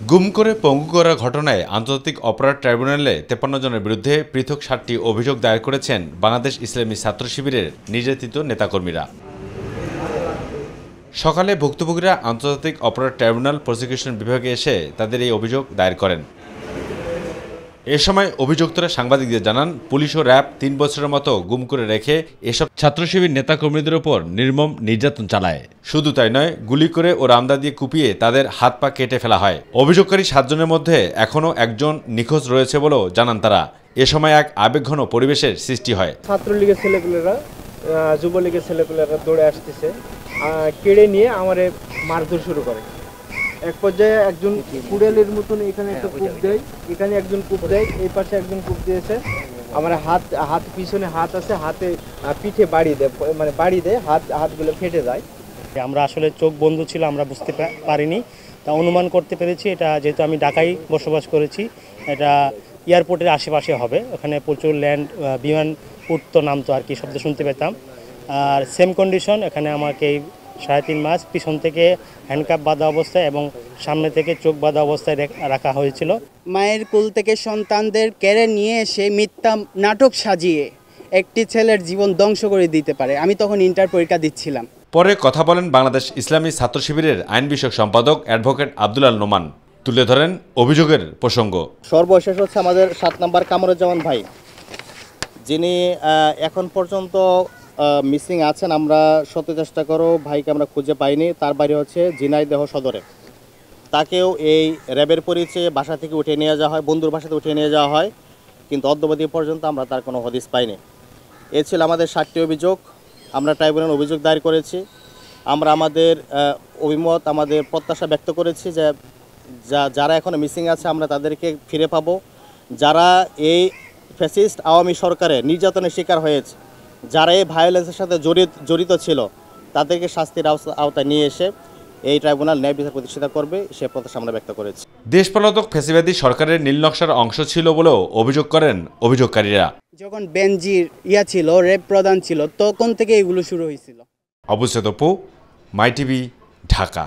গুম করে পঙ্গু করার ঘটনায় আন্তর্জাতিক অপরাধ ট্রাইব্যুনালে 53 জনের বিরুদ্ধে পৃথক 7টি অভিযোগ দায়ের করেছেন বাংলাদেশ ইসলামী ছাত্র শিবিরের নির্যাতিত নেতাকর্মীরা। সকালে ভুক্তভোগীরা আন্তর্জাতিক অপরাধ ট্রাইব্যুনাল প্রসিকিউশন বিভাগে এসে তাদের এই অভিযোগ দায়ের করেন। এ সময় অভিযুক্তরা সাংবাদিকদের জানান, পুলিশ ও র্যাব 3 বছরের মতো গুম করে রেখে এসব ছাত্র শিবির নেতাকর্মীদের উপর নির্মম নির্যাতন চালায়। শুধু তাই নয়, গুলি করে ও রামদা দিয়ে কুপিয়ে তাদের হাত পা কেটে ফেলা হয়। অভিযোগকারী 7 জনের মধ্যে এখনও একজন নিখোঁজ রয়েছে বলেও জানান তারা। এ সময় এক আবেগঘন পরিবেশের সৃষ্টি হয়। ছাত্রলীগের ছেলেগুলোরা, যুবলীগের ছেলেগুলোরা দৌড়ে আসতেছে, কেড়ে নিয়ে আমারে মারধর শুরু করে। এক পর্যায়ে একজন কুড়ালের মতন এখানে একটা কূপ দেয়, এখানে একজন কূপ দেয়, এই পাশে একজন কূপ দিয়েছে। আমার হাত পিছনে হাত আছে, হাতে পিঠে বাড়ি দেয়, মানে বাড়ি দেয়, হাতগুলো ফেটে যায়। আমরা আসলে চোখ বন্ধ ছিল, আমরা বুঝতে পারিনি। তা অনুমান করতে পেরেছি এটা যেহেতু আমি ঢাকায় বসবাস করেছি, এটা এয়ারপোর্টের আশেপাশে হবে। ওখানে প্রচুর বিমান উঠতো নামতো আর কি, শব্দ শুনতে পেতাম। আর সেম কন্ডিশন, এখানে আমাকে 3.5 মাস পিছন থেকে হ্যান্ডকাপ বাঁধা অবস্থায় এবং সামনে থেকে চোখ বাঁধা অবস্থায় রাখা হয়েছিল। মায়ের কোল থেকে সন্তানদের কেড়ে নিয়ে এসে মিথ্যা নাটক সাজিয়ে একটি ছেলের জীবন ধ্বংস করে দিতে পারে। আমি তখন ইন্টার পরীক্ষা দিচ্ছিলাম। পরে কথা বলেন বাংলাদেশ ইসলামী ছাত্র শিবিরের আইন বিষয়ক সম্পাদক অ্যাডভোকেট আব্দুল আল নোমান। তুলে ধরেন অভিযোগের প্রসঙ্গ। সর্বশেষ হচ্ছে আমাদের 7 নম্বর কামরুজ্জামান ভাই, যিনি এখন পর্যন্ত মিসিং আছেন। আমরা শত চেষ্টা করো ভাইকে আমরা খুঁজে পাইনি। তার বাড়ি হচ্ছে ঝিনাইদহ সদরে। তাকেও এই র্যাবের পরিচয়ে বাসা থেকে উঠিয়ে নিয়ে যাওয়া হয়, বন্ধুর বাসাতে উঠিয়ে নিয়ে যাওয়া হয়, কিন্তু অদ্যাবধি পর্যন্ত আমরা তার কোনো হদিস পাইনি। এ ছিল আমাদের 7টি অভিযোগ। আমরা ট্রাইব্যুনাল অভিযোগ দায়ের করেছি। আমরা আমাদের অভিমত, আমাদের প্রত্যাশা ব্যক্ত করেছি যে যারা এখনও মিসিং আছে আমরা তাদেরকে ফিরে পাবো। যারা এই ফ্যাসিস্ট আওয়ামী সরকারের নির্যাতনের শিকার হয়েছে, যারা এই ভায়োলেন্সের সাথে জড়িত ছিল, তাদেরকে শাস্তির আওতায় নিয়ে এসে এই ট্রাইব্যুনাল ন্যায় বিচার প্রতিষ্ঠিত করবে, সে প্রত্যাশা আমরা ব্যক্ত করেছি। দেশপলাতক ফ্যাসিবাদী সরকারের নীলনকশার অংশ ছিল বলেও অভিযোগ করেন অভিযোগকারীরা। যখন বেনজির ছিল, রেপ প্রধান ছিল, তখন থেকে এগুলো শুরু হয়েছিল। অবুসেদ অপু, মাই টিভি, ঢাকা।